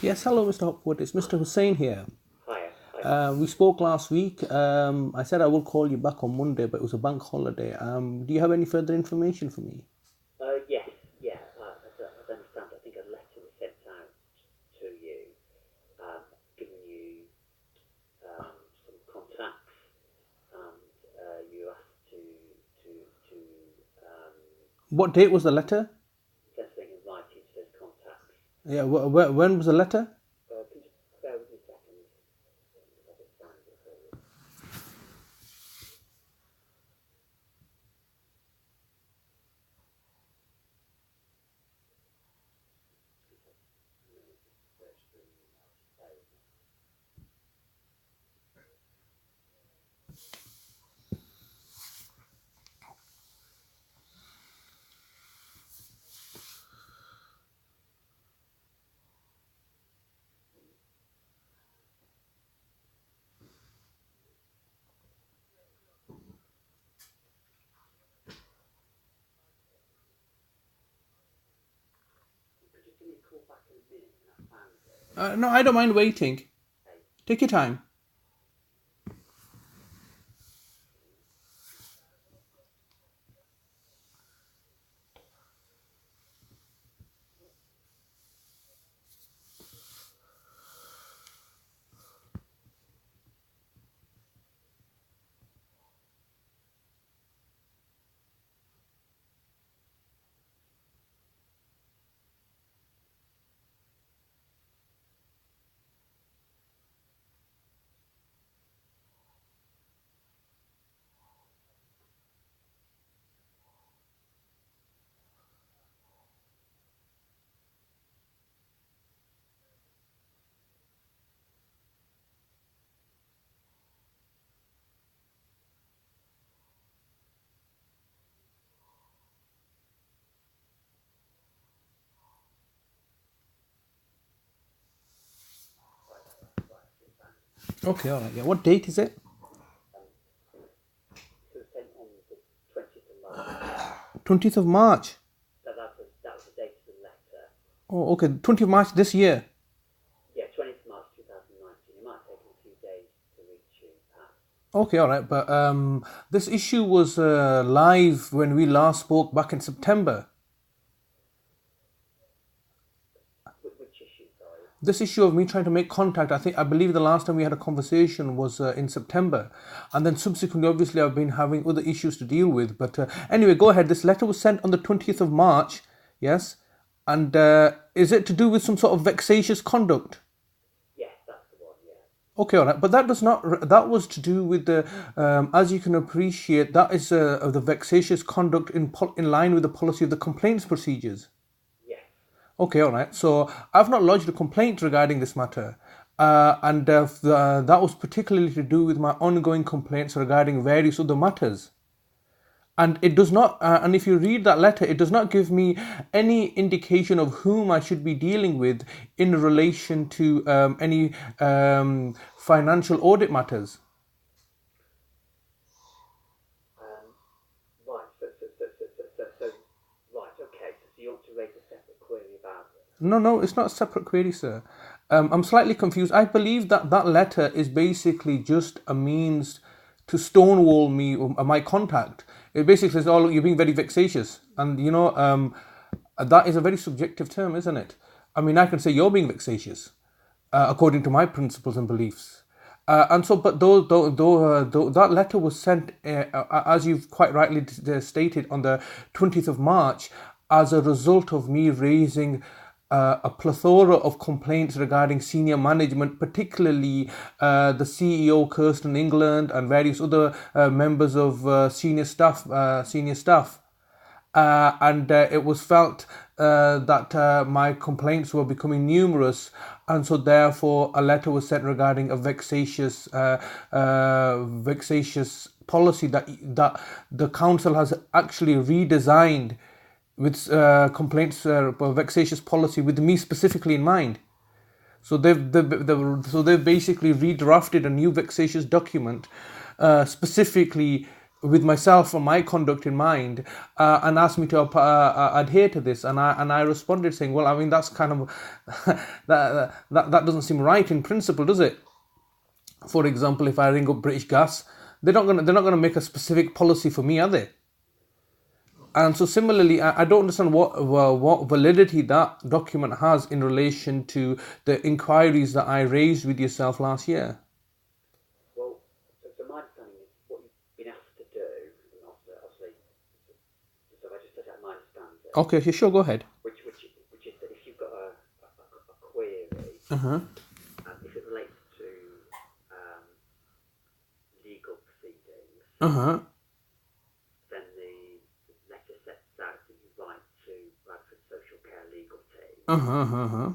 Yes, hello, Mr. Hopwood. It's Mr. Hussain here. Hiya. Hiya. We spoke last week. I said I will call you back on Monday, but it was a bank holiday. Do you have any further information for me? Yes, yeah. As I understand, I think a letter was sent out to you, giving you some contacts, and you asked to What date was the letter? send something in writing to those contacts. Yeah, when was the letter? Can you just bear with me a second? I'll just find it for you. Could you give me a call back in a minute when I found it? No, I don't mind waiting. Take your time. Okay, all right. Yeah, what date is it? It was sent on the 20th of March. 20th of March. That was the date of the letter. Oh, okay. 20th of March this year. Yeah, 20th of March 2019. It might take a few days to reach you, perhaps. Okay, all right. But this issue was live when we last spoke back in September. Which issue, sorry? This issue of me trying to make contact, I believe the last time we had a conversation was in September, and then subsequently, obviously, I've been having other issues to deal with. But anyway, go ahead. This letter was sent on the 20th of March, yes, and is it to do with some sort of vexatious conduct? Yes, that's the one. Yeah. Okay, all right, but that does not. That was to do with the, as you can appreciate, that is of the vexatious conduct in line with the policy of the complaints procedures. Yes. Okay, all right. So I've not lodged a complaint regarding this matter, and that was particularly to do with my ongoing complaints regarding various other matters. And it does not. And if you read that letter, it does not give me any indication of whom I should be dealing with in relation to any financial audit matters. Right. Right. Okay. So you want to raise a separate query about it? No, it's not a separate query, sir. I'm slightly confused. I believe that letter is basically just a means to stonewall me or my contact. It basically says, "Oh, look, you're being very vexatious," and that is a very subjective term, isn't it? I mean, I can say you're being vexatious, according to my principles and beliefs. And so, but though that letter was sent, as you've quite rightly stated, on the 20th of March, as a result of me raising a plethora of complaints regarding senior management, particularly the CEO, Kirsten England, and various other members of senior staff. And it was felt that my complaints were becoming numerous, and so therefore a letter was sent regarding a vexatious policy that the council has actually redesigned with complaints, vexatious policy with me specifically in mind. So they've basically redrafted a new vexatious document specifically with myself and my conduct in mind, and asked me to adhere to this, and I responded saying, well, I mean, that's kind of that doesn't seem right in principle, does it? For example, if I ring up British Gas, they're not gonna make a specific policy for me, are they? And so similarly, I don't understand what validity that document has in relation to the inquiries that I raised with yourself last year. Well, so my understanding is what you've been asked to do, and obviously, so I just set out my understanding, Okay, sure, go ahead. which is that if you've got a query, Uh-huh. if it relates to legal proceedings, Uh-huh. then the letter sets out that you write to Bradford Social Care Legal Team. Uh-huh. Uh-huh.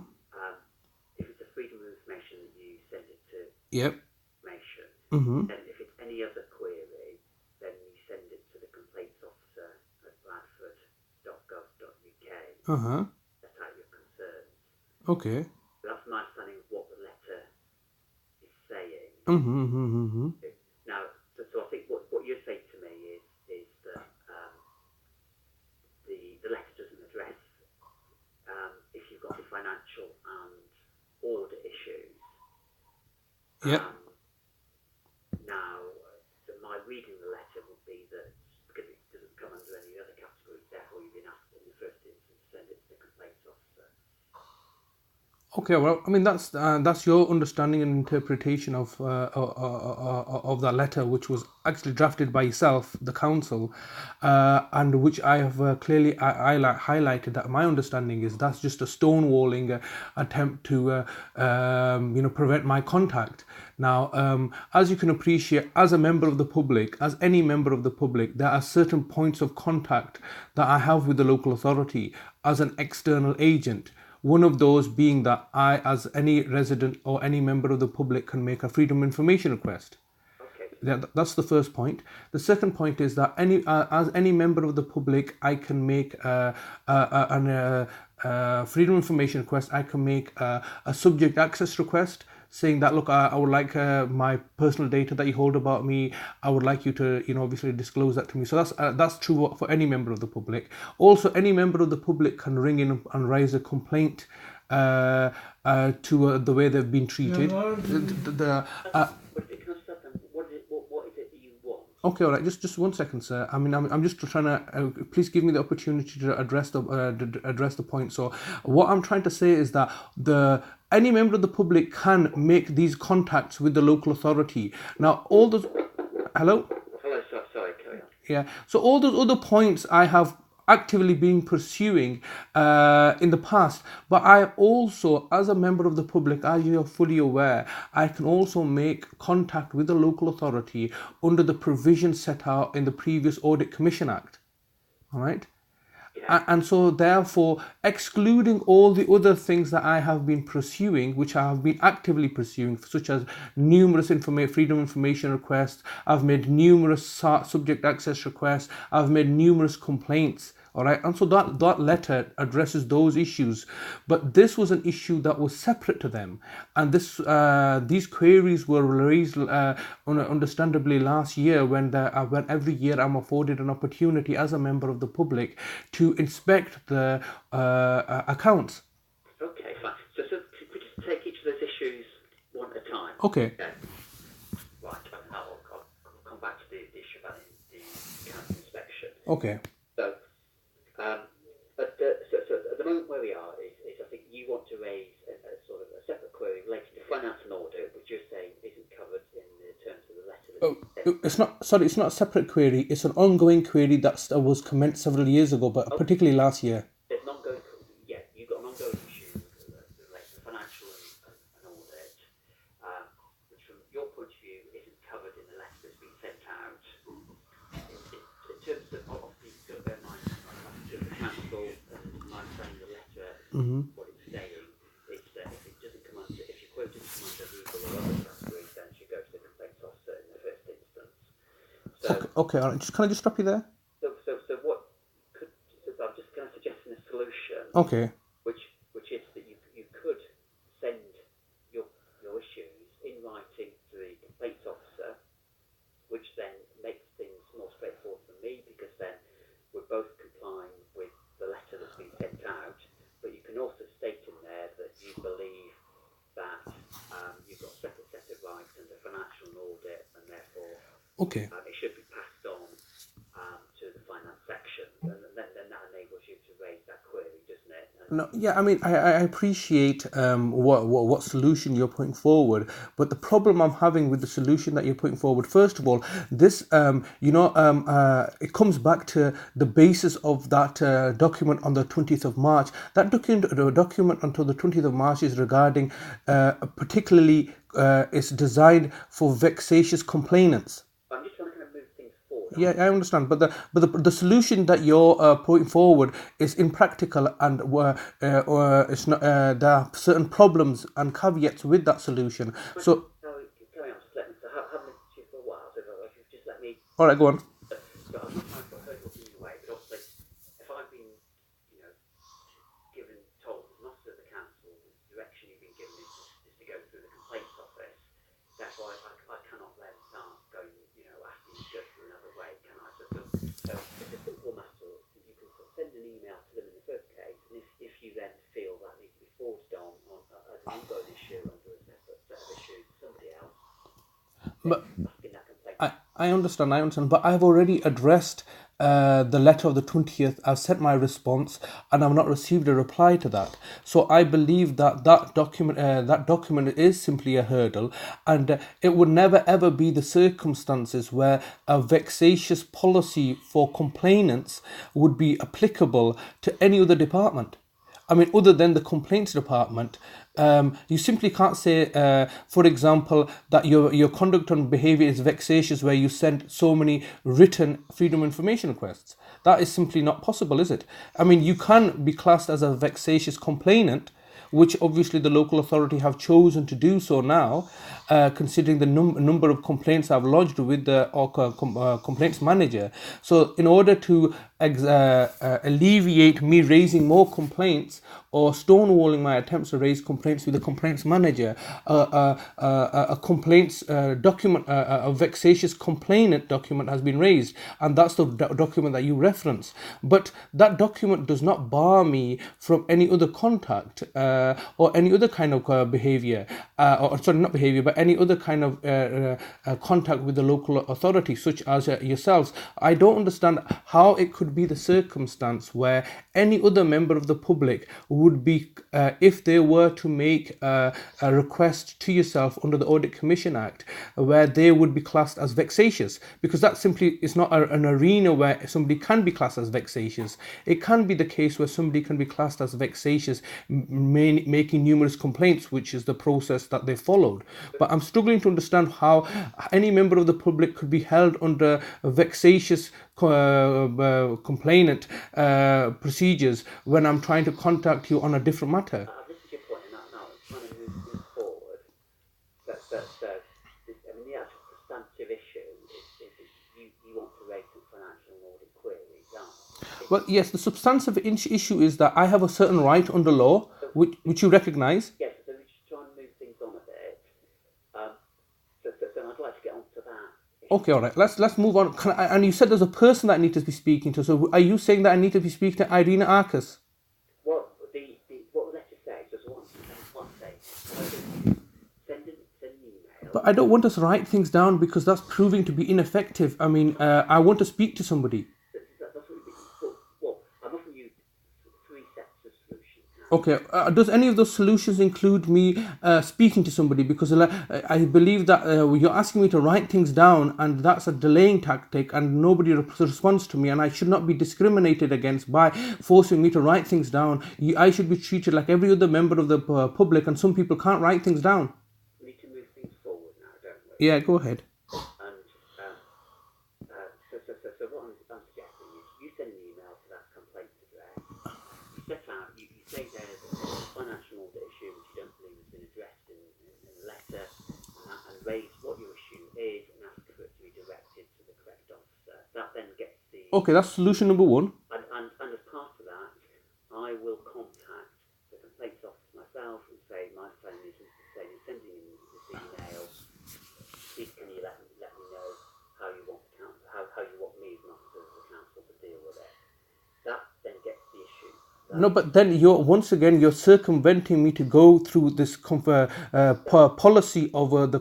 If it's a freedom of information that you send it to Yep. information, Mm-hmm. then if it's any other query, then you send it to the complaints officer at bradford.gov.uk. Uh-huh. Set out your concerns. Okay. So that's my understanding of what the letter is saying. Mm-hmm. Mm-hmm. Now, so I think what you're saying to me is that the letter doesn't address if you've got financial and order issues. Yep. Now, so my reading of the letter would be that because it doesn't come under any other categories, therefore you've been asked in the first instance to send it to the complaints officer. Okay, well, I mean that's your understanding and interpretation of that letter, which was actually drafted by yourself, the council, and which I have clearly highlighted that my understanding is that's just a stonewalling attempt to prevent my contact. Now, as you can appreciate, as a member of the public, as any member of the public, there are certain points of contact that I have with the local authority as an external agent. One of those being that I, as any resident or any member of the public, can make a freedom of information request. Okay. That's the first point. The second point is that as any member of the public, I can make a freedom of information request. I can make a subject access request, saying that, look, I would like my personal data that you hold about me. I would like you to, obviously disclose that to me. So that's true for any member of the public. Also, any member of the public can ring in and raise a complaint to the way they've been treated. What is it that you want? Okay, all right. Just 1 second, sir. I mean, I'm just trying to. Please give me the opportunity to address the point. So, what I'm trying to say is that any member of the public can make these contacts with the local authority. Now, all those. Hello. Hello, sorry, carry on. Yeah. So all those other points I have actively been pursuing in the past, but I also, as a member of the public, as you are fully aware, I can also make contact with the local authority under the provisions set out in the previous Audit Commission Act. All right. And so, therefore, excluding all the other things that I have been pursuing, which I have been actively pursuing, such as numerous freedom of information requests, I've made numerous subject access requests, I've made numerous complaints. All right, and so that letter addresses those issues, but this was an issue that was separate to them, and these queries were raised understandably last year when every year I'm afforded an opportunity as a member of the public to inspect the accounts. Okay, fine. So could we just take each of those issues one at a time? Okay. Right, I'll come back to the issue about the account inspection. Okay. So, at the moment where we are is I think you want to raise a sort of a separate query related to finance and audit, which you're saying isn't covered in the terms of the letter. It's not. Sorry, it's not a separate query. It's an ongoing query that was commenced several years ago, but particularly last year. There's an ongoing. Yeah, you've got an ongoing issue related to financial and audit, which from your point of view isn't covered in the letter that's been sent out. In terms of obviously, you've got to bear in mind, to the council, my understanding of the letter, what it's saying is that if it doesn't come under, if your quote doesn't come under legal or other categories, then it should go to the complaints officer in the first instance. So, okay, all right. Can I just stop you there? So what could? So I'm just going to suggest a solution. Okay. Which is that you could send your issues in writing to the complaints officer, which then makes things more Okay. It should be passed on to the finance section, and then that enables you to raise that query, doesn't it? No, yeah, I mean, I appreciate what solution you're putting forward, but the problem I'm having with the solution that you're putting forward, first of all, this, it comes back to the basis of that document on the 20th of March. That document until the 20th of March is regarding, particularly, it's designed for vexatious complainants. I'm just trying to kind of move things forward. Yeah, I understand, but the solution that you're putting forward is impractical, and it's not. There are certain problems and caveats with that solution. So, Carry on, just let me. So, haven't listened to you for a while. So, if you just let me. all right, go on. So, I'm not trying to put a hurdle in your way, but obviously, if I've been, told as not at the council, the direction you've been given is to go through the complaints office. Therefore, I cannot then start going, asking you to go through another way, can I? So it's a simple matter. You can send an email to them in the first case, and if you then feel that needs to be forwarded on as an ongoing issue under a separate set of issues to somebody else, But asking that complaint. I understand, but I've already addressed the letter of the 20th. I've sent my response, and I've not received a reply to that. So I believe that document is simply a hurdle, and it would never ever be the circumstances where a vexatious policy for complainants would be applicable to any other department. I mean, other than the complaints department, you simply can't say, for example, that your conduct and behaviour is vexatious where you send so many written freedom of information requests. That is simply not possible, is it? I mean, you can be classed as a vexatious complainant, which obviously the local authority have chosen to do so now, considering the number of complaints I've lodged with the complaints manager. So in order to alleviate me raising more complaints or stonewalling my attempts to raise complaints with the complaints manager, a complaints document, a vexatious complainant document has been raised, and that's the document that you reference. But that document does not bar me from any other contact or any other kind of behaviour, or sorry, not behaviour, but any other kind of contact with the local authority, such as yourselves. I don't understand how it could be the circumstance where any other member of the public would be, if they were to make a request to yourself under the Audit Commission Act, where they would be classed as vexatious, because that simply is not an arena where somebody can be classed as vexatious. It can be the case where somebody can be classed as vexatious, making numerous complaints, which is the process that they followed. But I'm struggling to understand how any member of the public could be held under a vexatious complainant procedures when I'm trying to contact you on a different matter. This is your point, and now I'm trying to move things forward. But the actual substantive issue is you want to raise some financial and audit queries, aren't you? Well, yes, the substantive issue is that I have a certain right under law, which you recognise. Yes, so we just try and move things on a bit. So I'd like to get on to that. Okay, all right. Let's move on. And you said there's a person that I need to be speaking to. So are you saying that I need to be speaking to Irina Arcus? What the letter says, just one say. Send an email. But I don't want us to write things down because that's proving to be ineffective. I mean, I want to speak to somebody. That's what you've been. Well, I'm offering you 3 sets of solutions now. Okay. Does any of those solutions include me speaking to somebody? Because I believe that you're asking me to write things down, and that's a delaying tactic, and nobody responds to me, and I should not be discriminated against by forcing me to write things down. I should be treated like every other member of the public, and some people can't write things down. We need to move things forward now, don't we? Yeah, go ahead. And so what I'm suggesting is you send an email to that complaints address. You set out, you say there's a financial audit issue which you don't believe has been addressed in a letter, and raise what your issue is and ask for it to be directed to the correct officer. That then gets the... Okay, that's solution number 1. And as part of that, I will contact the complaints office myself and say, my phone is sending in this email. Please can you let me know how you want me as an officer of the council to deal with it. That then gets the issue No, but then you're circumventing me to go through this policy of the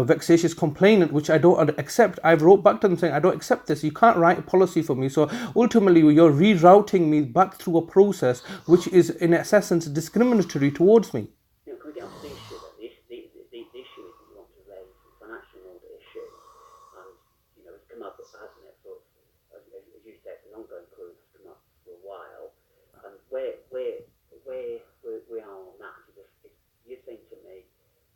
vexatious complainant, which I don't accept. I've wrote back to them saying I don't accept this. You can't write a policy for me. So ultimately, you're rerouting me back through a process which is in essence discriminatory towards me. Can we get on to the issue then? The issue is that you want to raise the financial audit issue, and it's come up, hasn't it? For as you say, it's an ongoing query that's come up for a while, and where we are on that is if you're saying to me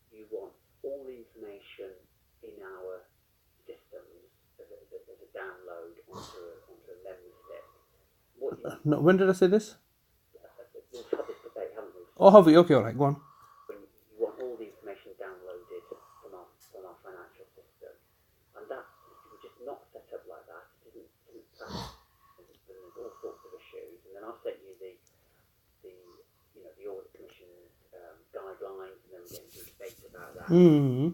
you want all the information in our systems as a download onto a memory stick. No, when did I say this? We've had this debate, haven't we? Oh, have we? Okay, all right, go on. You want all the information downloaded from our financial system, and that we're just not set up like that. It isn't pass. There's all sorts of issues, and then I'll send you the audit commission guidelines, and then we get into a debate about that.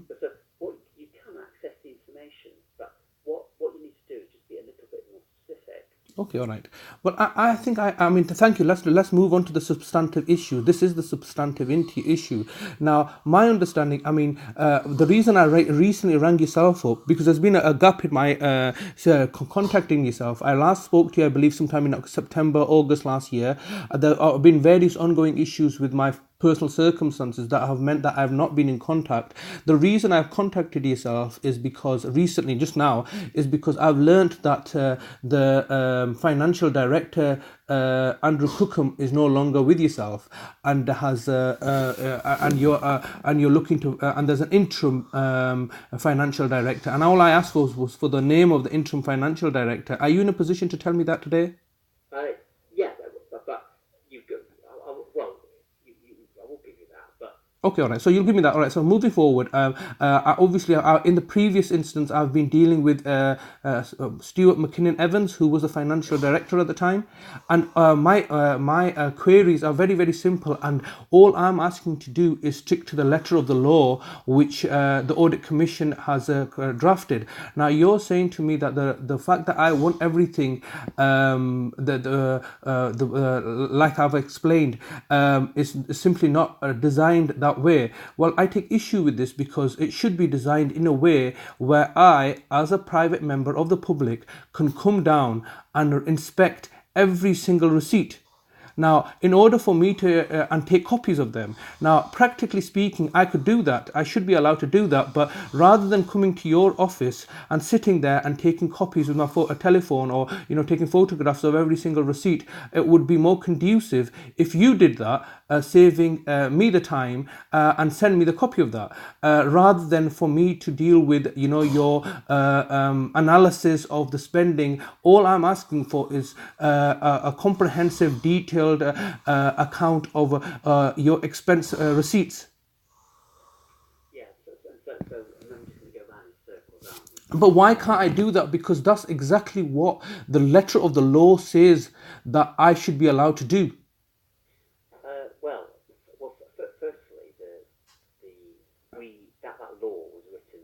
But what you can access the information, but what you need to do is just be a little bit more specific. Okay, all right. Well, I think I mean, thank you. Let's move on to the substantive issue. This is the substantive issue. Now, my understanding, I mean, the reason I recently rang yourself up, because there's been a gap in my contacting yourself. I last spoke to you, I believe, sometime in September, August last year. There have been various ongoing issues with my personal circumstances that have meant that I've not been in contact. The reason I've contacted yourself is because recently, just now, is because I've learnt that the financial director Andrew Cookham is no longer with yourself, and has and you're looking to and there's an interim financial director, and all I asked for was for the name of the interim financial director. Are you in a position to tell me that today? Yeah, but you've got. I will give you that, but. Okay, all right. So you'll give me that. All right. So moving forward, obviously, in the previous instance, I've been dealing with Stuart McKinnon Evans, who was the financial director at the time, and my queries are very, very simple, and all I'm asking to do is stick to the letter of the law which the Audit Commission has drafted. Now, you're saying to me that the fact that I want everything like I've explained is simply not designed that way. Well, I take issue with this because it should be designed in a way where I, as a private member of the public, can come down and inspect every single receipt. Now, in order for me to and take copies of them. Now, practically speaking, I could do that. I should be allowed to do that. But rather than coming to your office and sitting there and taking copies with my telephone, or taking photographs of every single receipt, it would be more conducive if you did that, saving me the time and send me the copy of that, rather than for me to deal with your analysis of the spending. All I'm asking for is a comprehensive, detailed account of your expense receipts. Yeah, so and I'm just going to go round in circles, But why can't I do that? Because that's exactly what the letter of the law says that I should be allowed to do. Firstly, that law was written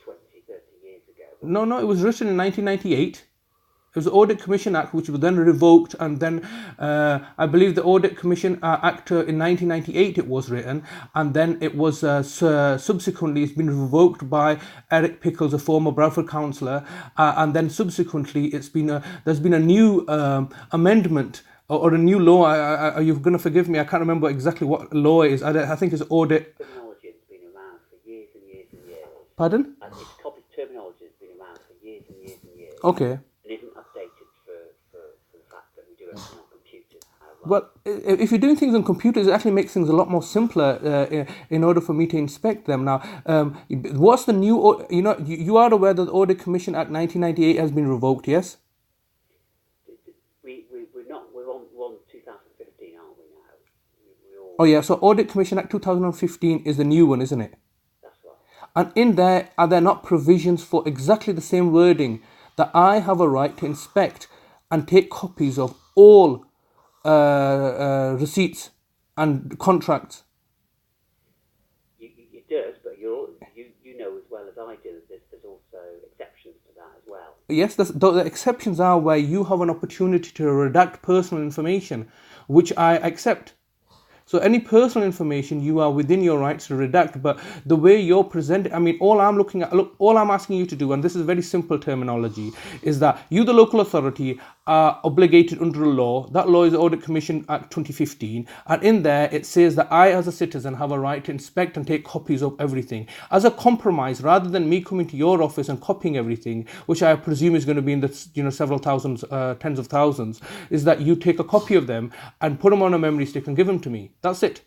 20, 30 years ago. No, it was written in 1998. It was the Audit Commission Act, which was then revoked, and then I believe the Audit Commission Act in 1998 it was written, and then it was subsequently it's been revoked by Eric Pickles, a former Bradford councillor, and then subsequently there's been a new amendment or a new law. You're going to forgive me, I can't remember exactly what law it is. I think it's audit. Terminology has been around for years and years and years. Pardon? And its copy terminology has been around for years and years and years. Okay. It isn't updated for the fact that we do everything on computers. Well, if you're doing things on computers, it actually makes things a lot more simpler in order for me to inspect them. Now, what's the new? You are aware that the Audit Commission Act 1998 has been revoked, yes? We're not. We're on 2015, aren't we now? Oh yeah. So Audit Commission Act 2015 is the new one, isn't it? That's right. And in there, are there not provisions for exactly the same wording that I have a right to inspect and take copies of all receipts and contracts? It does, but you know as well as I do that there's also exceptions to to that as well. Yes, the exceptions are where you have an opportunity to redact personal information, which I accept. So any personal information you are within your rights to redact, but the way you're presenting, I mean, all I'm asking you to do, and this is very simple terminology, is that you, the local authority, are obligated under a law. That law is the Audit Commission Act 2015, and in there it says that I, as a citizen, have a right to inspect and take copies of everything. As a compromise, rather than me coming to your office and copying everything, which I presume is going to be in the several thousands, tens of thousands, is that you take a copy of them and put them on a memory stick and give them to me. That's it.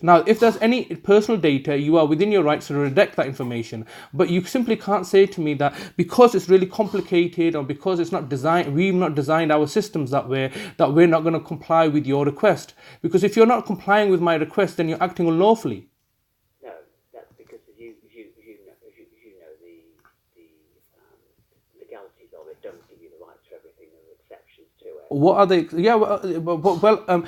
Now, if there's any personal data, you are within your rights to redact that information. But you simply can't say to me that because it's really complicated or because it's not designed, we've not designed our systems that way, that we're not going to comply with your request. Because if you're not complying with my request, then you're acting unlawfully. No, that's because as you know, the legalities of it don't give you the right to everything. There are exceptions to it. What are they? Yeah, well,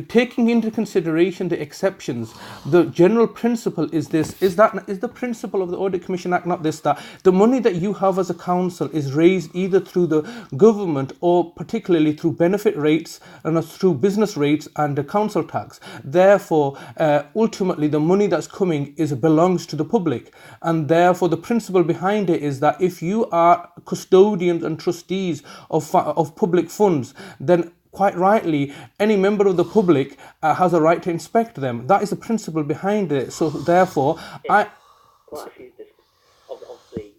taking into consideration the exceptions, the general principle is this: is the principle of the Audit Commission Act not this, that the money that you have as a council is raised either through the government or particularly through benefit rates and through business rates and the council tax. Therefore, ultimately, the money that's coming belongs to the public, and therefore the principle behind it is that if you are custodians and trustees of public funds, then quite rightly, any member of the public has a right to inspect them. That is the principle behind it. So therefore, Well, actually, obviously,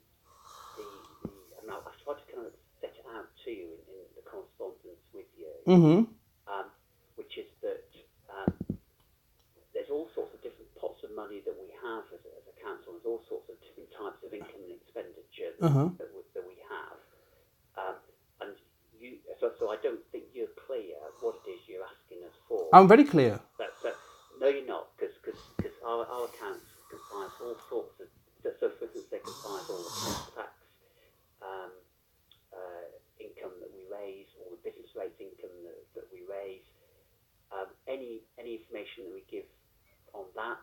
and I've tried to kind of set it out to you in the correspondence with you, which is that there's all sorts of different pots of money that we have as a council. There's all sorts of different types of income and expenditure that we have. And so I don't think you're clear what it is you're asking us for. I'm very clear. No, you're not, because our accounts comprise all sorts of, so for instance, they comprise all the council tax income that we raise, all the business rates income that we raise. Any information that we give on that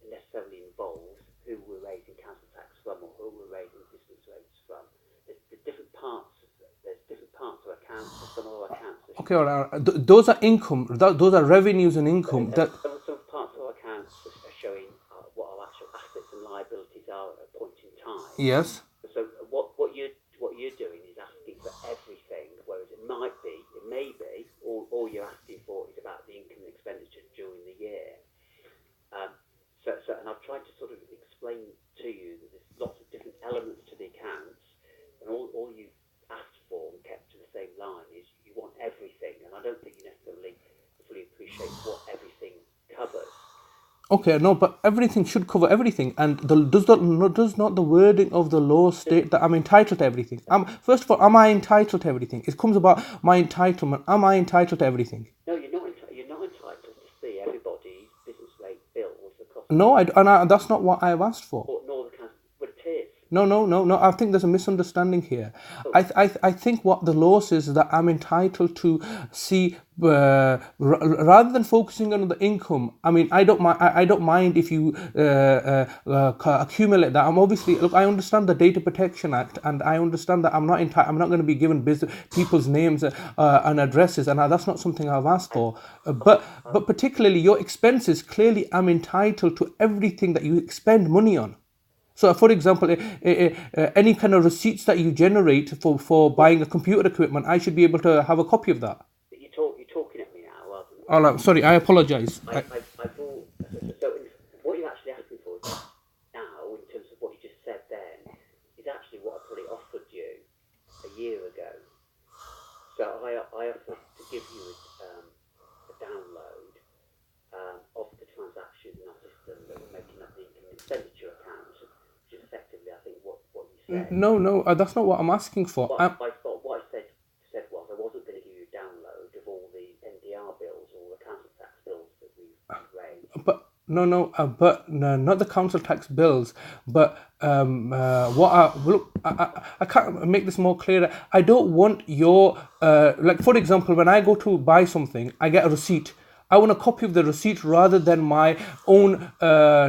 necessarily involves who we're raising council tax from or who we're raising business rates from. There's different parts. There's different parts of accounts. Some of our accounts. Okay, all right. Those are income. Those are revenues and income. Some parts of our accounts are showing what our actual assets and liabilities are at a point in time. Yes. So what you're doing is asking for everything, whereas it may be, all you're asking for is about the income and expenditure during the year. And I've tried to sort of explain to you that there's lots of different elements to the accounts, and all you've asked for and kept to the same line is you want everything, and I don't think you necessarily fully appreciate what everything covers. Okay, no, but everything should cover everything, and does not the wording of the law state that I'm entitled to everything? First of all, am I entitled to everything? It comes about my entitlement. Am I entitled to everything? No, you're not. You're not entitled to see everybody's business rate bills across. No, that's not what I've asked for. Nor the council, but it is. No. I think there's a misunderstanding here. I think what the law says is that I'm entitled to see, rather than focusing on the income. I mean, I don't mind if you accumulate that. I understand the Data Protection Act, and I understand that I'm not going to be given people's names and addresses, and that's not something I've asked for. But particularly your expenses, clearly I'm entitled to everything that you expend money on. So, for example, any kind of receipts that you generate for buying a computer equipment, I should be able to have a copy of that. You're talking at me now, rather than... Sorry, I apologise. So what you're actually asking for now, in terms of what you just said then, is actually what I probably offered you a year ago. So I offered to give you a download of the transactions in our system that were making up the income and expenditure accounts, which is effectively, I think, what you said. No, that's not what I'm asking for. What I said was I wasn't going to give you a download of all the NDR bills, all the council tax bills that we've raised. But not the council tax bills. But I can't make this more clear. I don't want your for example, when I go to buy something, I get a receipt. I want a copy of the receipt rather than my own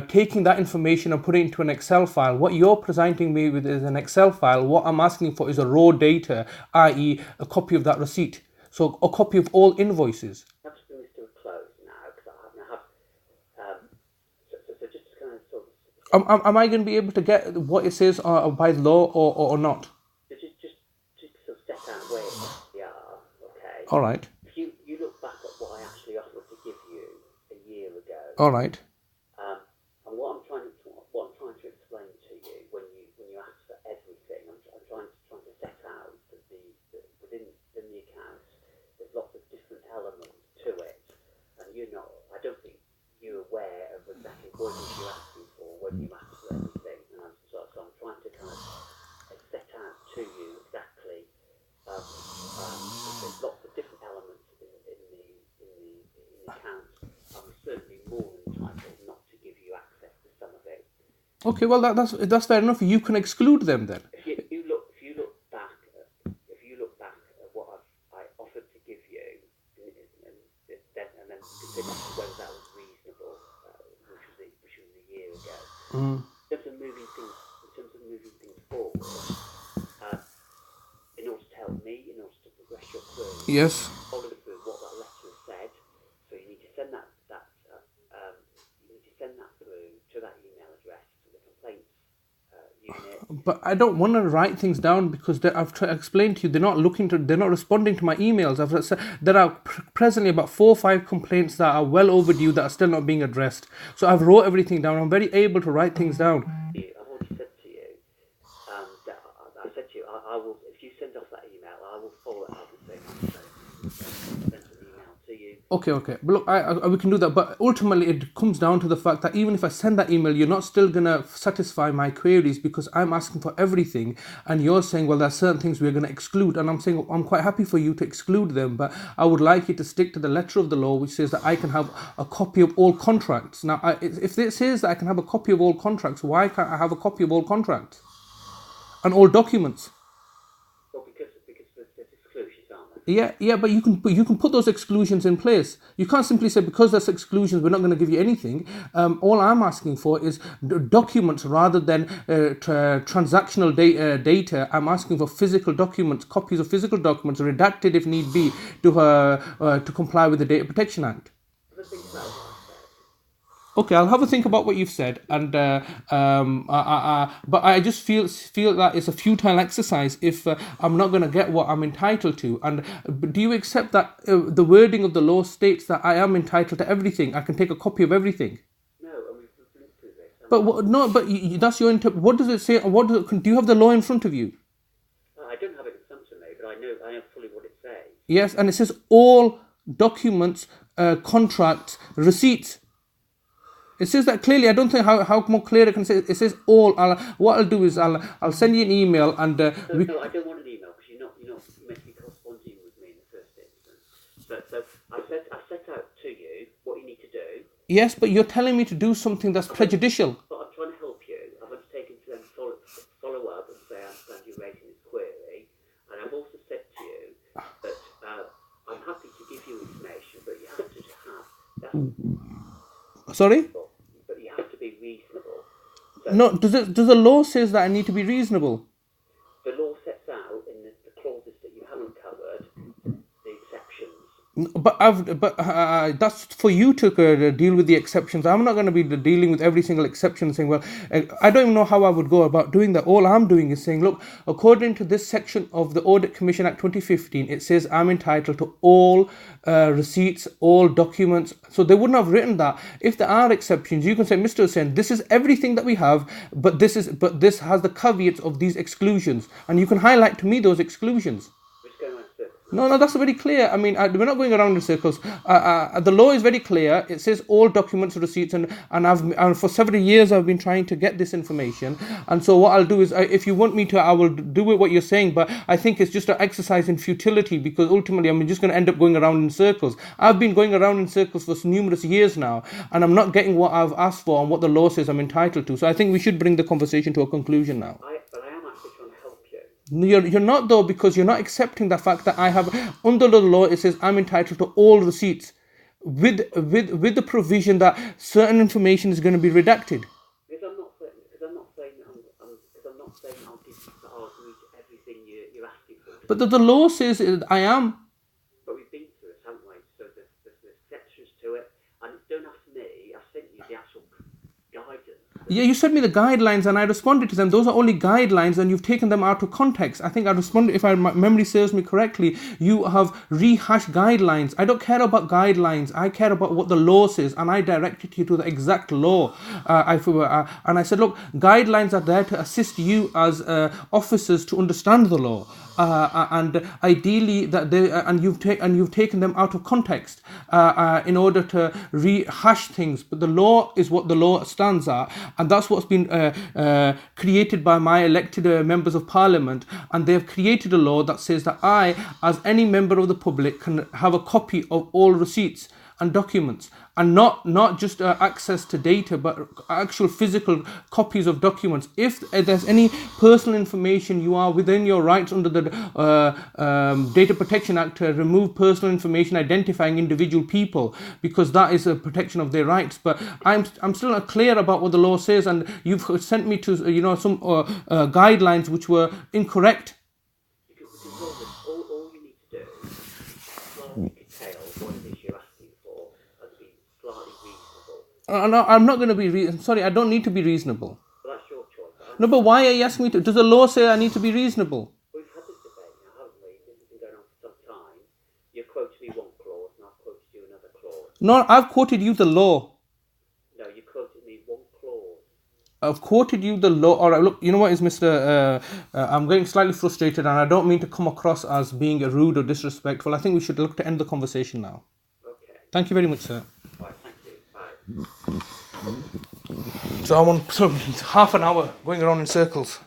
taking that information and putting it into an Excel file. What you're presenting me with is an Excel file. What I'm asking for is a raw data, i.e. a copy of that receipt. So a copy of all invoices. Let's bring this to a close now, because so just to kind of sort of... Am I going to be able to get what it says by law or not? Just sort of set out where we are, okay? All right. If you look back at what I actually offered to give you a year ago, All right. and what I'm trying to explain to you when you ask for everything, I'm trying to set out that within the accounts there's lots of different elements to it, and I don't think you're aware of exactly what it is you're asking for when you ask for everything, and so I'm trying to kind of set out to you exactly. There's lots of different elements in the accounts. I'm certainly more than entitled not to give you access to some of it. Okay, well that's fair enough. You can exclude them then. If you look back at what I offered to give you, and then consider whether that was reasonable, which was a year ago. Mm. In terms of moving things forward, in order to help me, in order to progress your query, Yes. follow through what that letter has said. So you need to send that through to that email address, to the complaints unit. But I don't want to write things down because I've explained to you they're not responding to my emails. I've said there are presently about 4 or 5 complaints that are well overdue that are still not being addressed. So I've wrote everything down. I'm very able to write things down. I've already said to you that I said to you I will, if you send off that email, I will follow it up and send an email to you. Okay. But look, we can do that. But ultimately, it comes down to the fact that even if I send that email, you're not still going to satisfy my queries because I'm asking for everything. And you're saying, well, there are certain things we're going to exclude. And I'm saying, I'm quite happy for you to exclude them. But I would like you to stick to the letter of the law, which says that I can have a copy of all contracts. Now, if it says that I can have a copy of all contracts, why can't I have a copy of all contracts? And all documents? Well, because there's exclusions, aren't there? Yeah, but you can put those exclusions in place. You can't simply say because there's exclusions, we're not going to give you anything. All I'm asking for is documents rather than transactional data. I'm asking for physical documents, copies of physical documents, redacted if need be, to comply with the Data Protection Act. Okay, I'll have a think about what you've said, and but I just feel that it's a futile exercise if I'm not going to get what I'm entitled to. And do you accept that the wording of the law states that I am entitled to everything? I can take a copy of everything. No, I mean, But that's your what does it say? Do you have the law in front of you? I don't have it in front of me, but I know fully what it says. Yes, and it says all documents, contracts, receipts. It says that clearly. I don't think how more clear I can say it. It says all. What I'll do is I'll send you an email and No, I don't want an email because you're not meant to be corresponding with me in the first instance. So I set out to you what you need to do. Yes, but you're telling me to do something that's prejudicial. But I'm trying to help you. I've undertaken to then follow up and say I understand you're raising this query, and I've also said to you that I'm happy to give you information, but you have to have Sorry? But you have to be reasonable. So No, does the law says that I need to be reasonable? the law sets out in the clauses that you haven't covered the exceptions. But that's for you to deal with the exceptions. I'm not going to be dealing with every single exception saying, well, I don't even know how I would go about doing that. All I'm doing is saying, look, according to this section of the Audit Commission Act 2015, it says I'm entitled to all receipts, all documents. So they wouldn't have written that. If there are exceptions, you can say, Mr. Hussain, this is everything that we have, but this has the caveats of these exclusions. And you can highlight to me those exclusions. No, that's very clear. I mean, we're not going around in circles. The law is very clear. It says all documents, receipts, and for several years I've been trying to get this information. And so what I'll do is, if you want me to, I will do what you're saying. But I think it's just an exercise in futility because ultimately I'm just going to end up going around in circles. I've been going around in circles for numerous years now, and I'm not getting what I've asked for and what the law says I'm entitled to. So I think we should bring the conversation to a conclusion now. But I am actually trying to help you. You're not though, because you're not accepting the fact that I have, under the law, it says I'm entitled to all receipts. with the provision that certain information is going to be redacted. Because I'm not saying I'll give you everything you're asking for. But the law says I am. But we've been through it, haven't we? So there's sections to it, and don't ask me. I sent you the actual guidance. Yeah, you sent me the guidelines and I responded to them. Those are only guidelines and you've taken them out of context. I think I responded, if my memory serves me correctly, you have rehashed guidelines. I don't care about guidelines. I care about what the law says, and I directed you to the exact law. And I said, look, guidelines are there to assist you as officers to understand the law. And ideally that you've taken them out of context in order to rehash things. But the law is what the law stands at, and that's what's been created by my elected members of parliament. And they've created a law that says that I, as any member of the public, can have a copy of all receipts and documents, and not just access to data, but actual physical copies of documents. If there's any personal information, you are within your rights under the Data Protection Act to remove personal information identifying individual people, because that is a protection of their rights. But I'm still not clear about what the law says, and you've sent me to some guidelines which were incorrect. Because all you need to do is slightly curtail what it is you're asking for and be slightly reasonable. No, I'm not going to be sorry, I don't need to be reasonable. Well, that's your choice. No, but why are you asking me to? Does the law say I need to be reasonable? We've had this debate now, haven't we? This has been going on for some time. You quoted me one clause and I've quoted you another clause. No, I've quoted you the law. No, you quoted me one clause. I've quoted you the law. All right, look, you know what is, Mr. I'm getting slightly frustrated, and I don't mean to come across as being rude or disrespectful. I think we should look to end the conversation now. Okay. Thank you very much, sir. Right, thank you. Bye. So I'm on half an hour going around in circles.